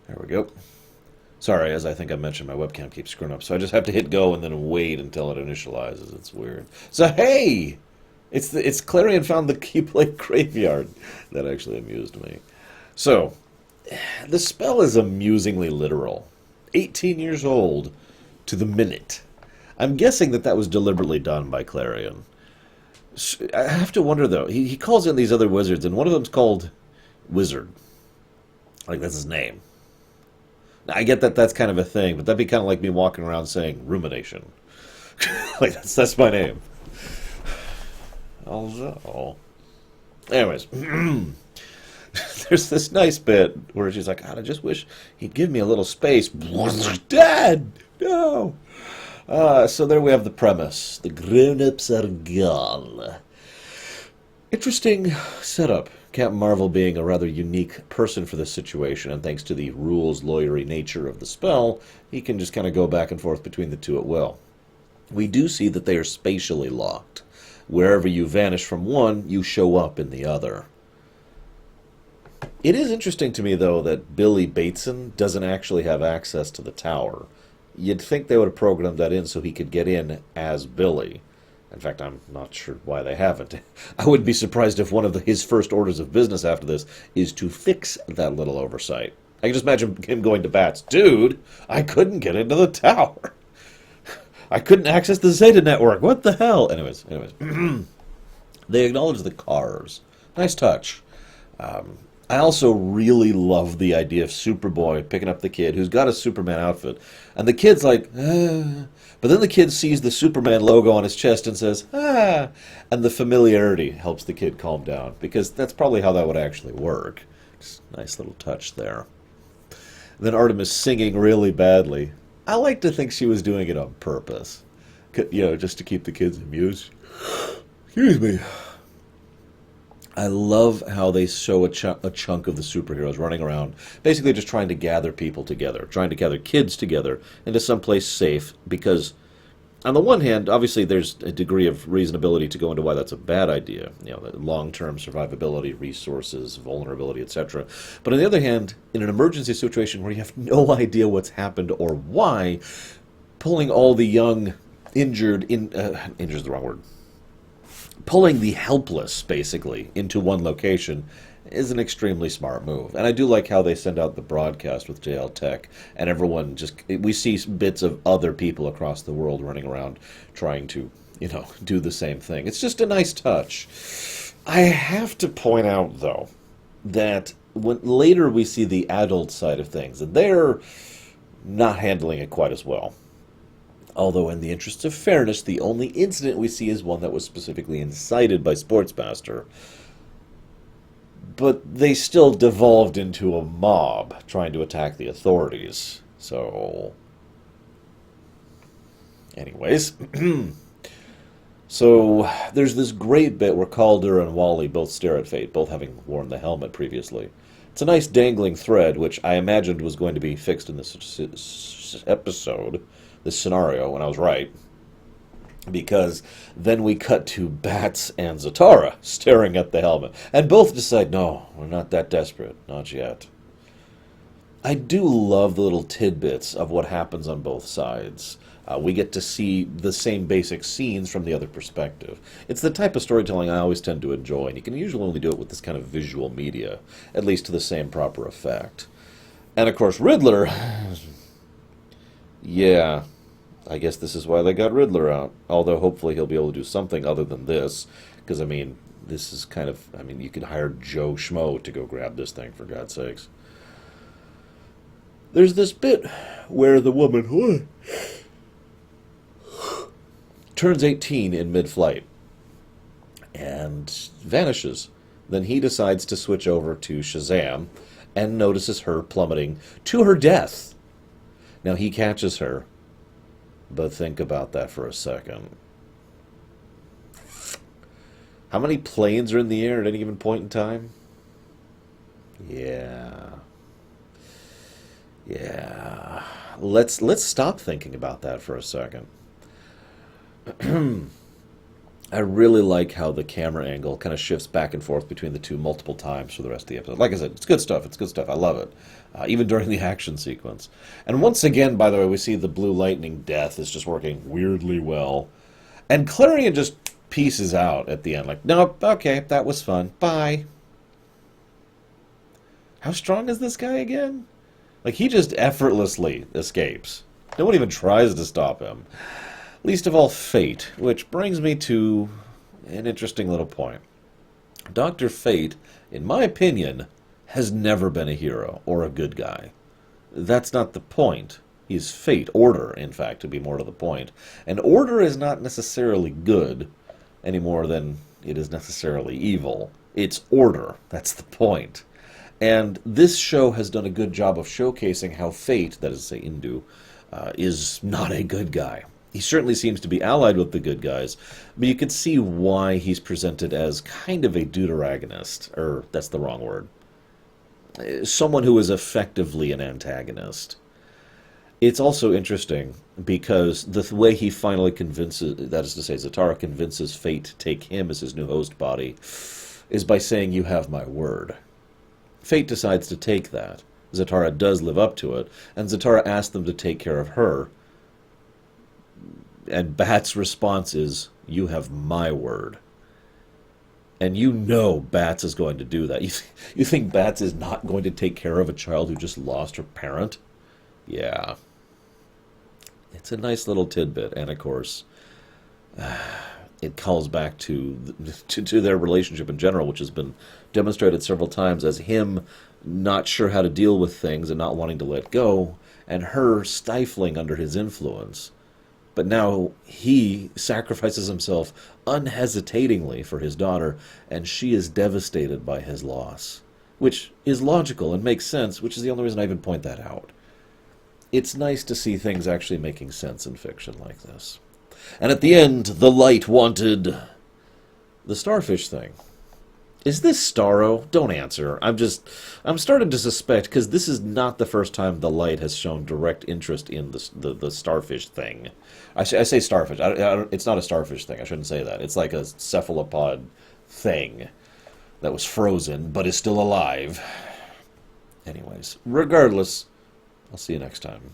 There we go. Sorry, as I think I mentioned, my webcam keeps screwing up, so I just have to hit go and then wait until it initializes. It's weird. So hey, it's Clarion found the Keyblade graveyard. That actually amused me. So the spell is amusingly literal. 18 years old to the minute. I'm guessing that that was deliberately done by Clarion. I have to wonder though. He calls in these other wizards, and one of them's called Wizard. Like that's his name. I get that that's kind of a thing, but that'd be kind of like me walking around saying rumination. Like that's my name. Also, anyways, there's this nice bit where she's like, God, I just wish he'd give me a little space. Dad, no. So there we have the premise. The grown-ups are gone. Interesting setup. Captain Marvel being a rather unique person for this situation, and thanks to the rules lawyery nature of the spell, he can just kind of go back and forth between the two at will. We do see that they are spatially locked. Wherever you vanish from one, you show up in the other. It is interesting to me, though, that Billy Bateson doesn't actually have access to the tower. You'd think they would have programmed that in so he could get in as Billy. In fact, I'm not sure why they haven't. I wouldn't be surprised if one of his first orders of business after this is to fix that little oversight. I can just imagine him going to Bats. Dude, I couldn't get into the tower. I couldn't access the Zeta network. What the hell? Anyways. They acknowledge the cars. Nice touch. I also really love the idea of Superboy picking up the kid who's got a Superman outfit. And the kid's like, ah. But then the kid sees the Superman logo on his chest and says, ah. And the familiarity helps the kid calm down, because that's probably how that would actually work. Just a nice little touch there. Then Artemis singing really badly. I like to think she was doing it on purpose. Just to keep the kids amused. Excuse me. I love how they show a chunk of the superheroes running around, basically just trying to gather people together, trying to gather kids together into someplace safe, because on the one hand, obviously there's a degree of reasonability to go into why that's a bad idea, long-term survivability, resources, vulnerability, etc. But on the other hand, in an emergency situation where you have no idea what's happened or why, pulling all the young injured is the wrong word, pulling the helpless, basically, into one location is an extremely smart move. And I do like how they send out the broadcast with JL Tech, and everyone we see bits of other people across the world running around trying to, do the same thing. It's just a nice touch. I have to point out, though, that when later we see the adult side of things, and they're not handling it quite as well. Although, in the interests of fairness, the only incident we see is one that was specifically incited by Sportsmaster. But they still devolved into a mob trying to attack the authorities. So, anyways. So, there's this great bit where Calder and Wally both stare at Fate, both having worn the helmet previously. It's a nice dangling thread, which I imagined was going to be fixed in this episode, this scenario, and I was right. Because then we cut to Bats and Zatara staring at the helmet. And both decide, no, we're not that desperate. Not yet. I do love the little tidbits of what happens on both sides. We get to see the same basic scenes from the other perspective. It's the type of storytelling I always tend to enjoy, and you can usually only do it with this kind of visual media, at least to the same proper effect. And of course, Riddler... yeah... I guess this is why they got Riddler out. Although hopefully he'll be able to do something other than this. Because, this is kind of... you could hire Joe Schmo to go grab this thing, for God's sakes. There's this bit where the woman turns 18 in mid-flight and vanishes. Then he decides to switch over to Shazam and notices her plummeting to her death. Now he catches her. But think about that for a second. How many planes are in the air at any given point in time? Yeah. Let's stop thinking about that for a second. I really like how the camera angle kind of shifts back and forth between the two multiple times for the rest of the episode. Like I said, it's good stuff. It's good stuff. I love it. Even during the action sequence. And once again, by the way, we see the Blue Lightning death is just working weirdly well. And Clarion just pieces out at the end. Like, nope, okay, that was fun. Bye. How strong is this guy again? Like, he just effortlessly escapes. No one even tries to stop him. Least of all, Fate, which brings me to an interesting little point. Dr. Fate, in my opinion, has never been a hero or a good guy. That's not the point. He's Fate, Order, in fact, to be more to the point. And Order is not necessarily good any more than it is necessarily evil. It's Order. That's the point. And this show has done a good job of showcasing how Fate, that is to say Indu, is not a good guy. He certainly seems to be allied with the good guys, but you can see why he's presented as kind of a deuteragonist, or that's the wrong word. Someone who is effectively an antagonist. It's also interesting because the way he finally convinces, that is to say, Zatara convinces Fate to take him as his new host body, is by saying, "You have my word." Fate decides to take that. Zatara does live up to it, and Zatara asks them to take care of her. And Bat's response is, "You have my word." And you know Bats is going to do that. You think Bats is not going to take care of a child who just lost her parent? Yeah. It's a nice little tidbit, and of course, it calls back to their relationship in general, which has been demonstrated several times as him not sure how to deal with things and not wanting to let go, and her stifling under his influence. But now he sacrifices himself unhesitatingly for his daughter, and she is devastated by his loss. Which is logical and makes sense, which is the only reason I even point that out. It's nice to see things actually making sense in fiction like this. And at the end, the light wanted the starfish thing. Is this Starro? Don't answer. I'm starting to suspect, because this is not the first time the light has shown direct interest in the starfish thing. I say starfish. It's not a starfish thing. I shouldn't say that. It's like a cephalopod thing that was frozen, but is still alive. Anyways, regardless, I'll see you next time.